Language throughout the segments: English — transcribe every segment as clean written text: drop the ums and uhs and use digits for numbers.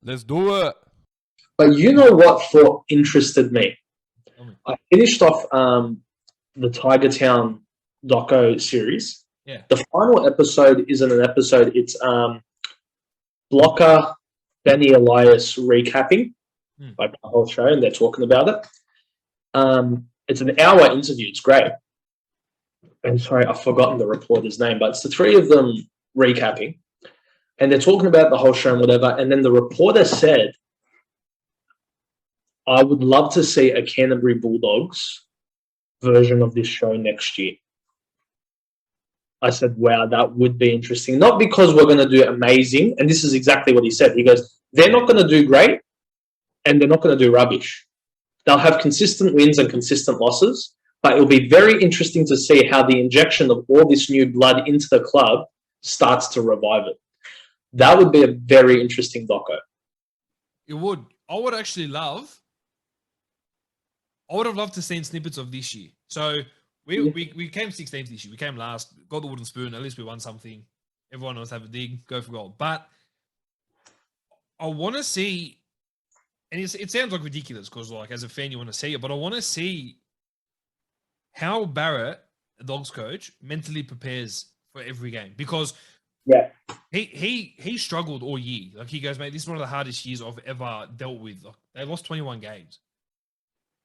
Let's do it. But you know what thought interested me? I finished off the Tiger Town doco series. Yeah. The final episode isn't an episode. It's Blocker, Benny Elias recapping like the whole show, and they're talking about it. It's an hour interview. It's great. I'm sorry, I've forgotten the reporter's name, but it's the three of them recapping, and they're talking about the whole show and whatever. And then the reporter said, I would love to see a Canterbury Bulldogs version of this show next year. I said, wow, that would be interesting. Not because we're going to do amazing, and this is exactly what he said. He goes, they're not going to do great, and they're not going to do rubbish. They'll have consistent wins and consistent losses, but it'll be very interesting to see how the injection of all this new blood into the club starts to revive it. That would be a very interesting doco. It would. I would have loved to see snippets of this year. So we came 16th this year. We came last, got the wooden spoon. At least we won something. Everyone else have a dig, go for gold. But I want to see, and it sounds like ridiculous because, like, as a fan, you want to see it, but I want to see how Barrett, the Dogs coach, mentally prepares for every game, because he struggled all year. Like, he goes, mate, this is one of the hardest years I've ever dealt with. Like, they lost 21 games,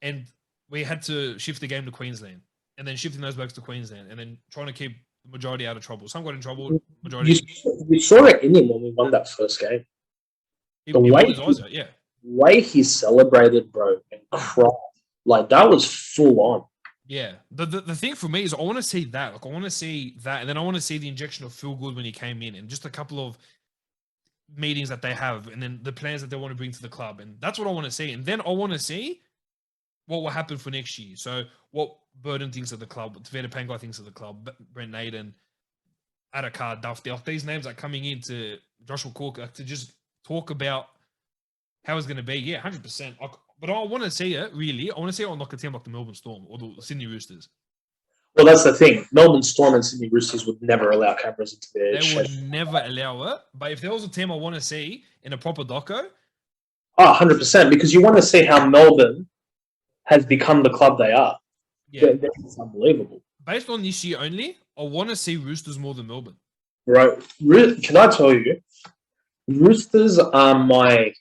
and we had to shift the game to Queensland, and then shifting those blokes to Queensland, and then trying to keep the majority out of trouble. Some got in trouble. You saw it in him when we won that first game. The way he celebrated, bro, and cried, like, that was full on. Yeah. The thing for me is I want to see that. Like, I want to see that, and then I want to see the injection of feel good when he came in, and just a couple of meetings that they have, and then the plans that they want to bring to the club, and that's what I want to see. And then I want to see what will happen for next year. So what Burden thinks of the club, what Tevita Pangai thinks of the club, Brent Naden, Adakar, Duff, like these names are coming into Joshua Cook, like, to just talk about how it's going to be. Yeah, 100%. But I want to see it, really. I want to see it on like a team like the Melbourne Storm or the Sydney Roosters. Well, that's the thing. Melbourne Storm and Sydney Roosters would never allow cameras into their shed. They would never allow it. But if there was a team I want to see in a proper doco... 100%, because you want to see how Melbourne has become the club they are. Yeah. It's unbelievable. Based on this year only, I want to see Roosters more than Melbourne. Right. Can I tell you, Roosters are my...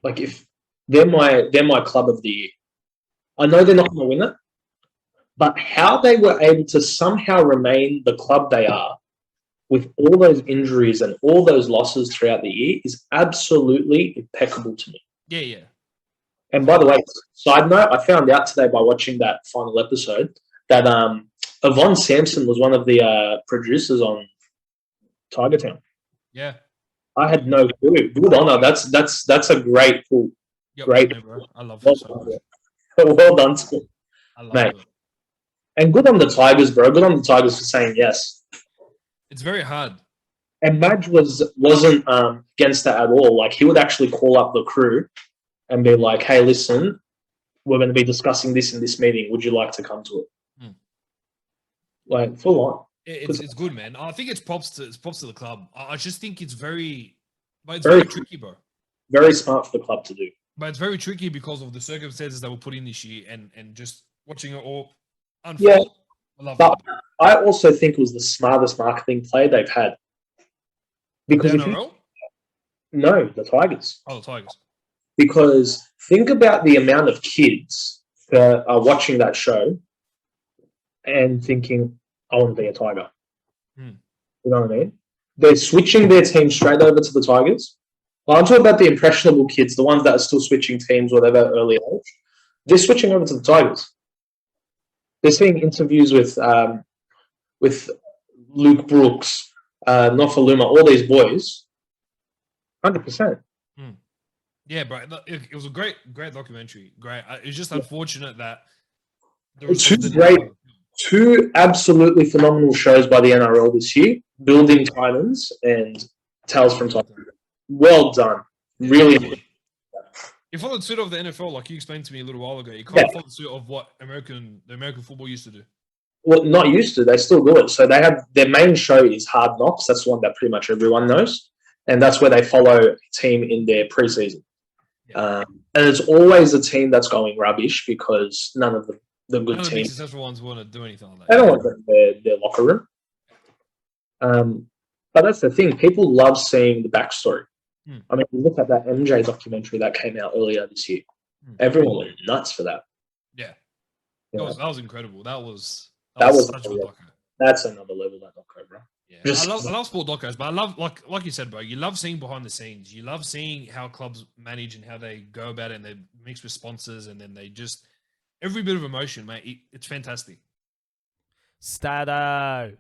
Like, if they're my club of the year. I know they're not going to win it, but how they were able to somehow remain the club they are with all those injuries and all those losses throughout the year is absolutely impeccable to me. Yeah. And by the way, side note, I found out today by watching that final episode that Yvonne Sampson was one of the producers on Tiger Town. Yeah. I had no clue. Good honor. That's a great pull. Yep, great. Bro. I love it so much. Well done, to you. I love mate. It. And good on the Tigers, bro. Good on the Tigers for saying yes. It's very hard. And Madge wasn't against that at all. Like, he would actually call up the crew and be like, hey, listen, we're going to be discussing this in this meeting. Would you like to come to it? Like, full on. It's good, man. I think it's props to the club. I just think it's very tricky, bro. Very smart for the club to do. But it's very tricky because of the circumstances that were put in this year and just watching it all unfold. Yeah, I love that. I also think it was the smartest marketing play they've had. Because no, the Tigers. Oh, the Tigers. Because think about the amount of kids that are watching that show and thinking, I want to be a Tiger. You know what I mean? They're switching their team straight over to the Tigers. Well, I'm talking about the impressionable kids, the ones that are still switching teams, whatever, early age. They're switching over to the Tigers. They're seeing interviews with Luke Brooks, Nofaluma, all these boys. 100%. Yeah, bro. It was a great documentary. Great. It's just unfortunate that there was two absolutely phenomenal shows by the NRL this year: Building Titans and Tales from Titans. Well done. Really. You followed suit of the NFL, like you explained to me a little while ago. You kind of followed suit of what the American football used to do. Well, not used to. They still do it. So they have their main show is Hard Knocks. That's the one that pretty much everyone knows. and that's where they follow a team in their preseason. And it's always a team that's going rubbish because none of the good None of the teams, successful ones want to do anything like that. they don't want them in their locker room. But that's the thing. People love seeing the backstory. I mean, look at that MJ documentary that came out earlier this year. Everyone went nuts for that. Yeah. You That was incredible. That was such a good doco. That's another level, that doco, bro. Yeah. I love sport docos, but I love like you said, bro, you love seeing behind the scenes. You love seeing how clubs manage and how they go about it, and they mix with sponsors, and then they just every bit of emotion, mate. It's fantastic. Stato.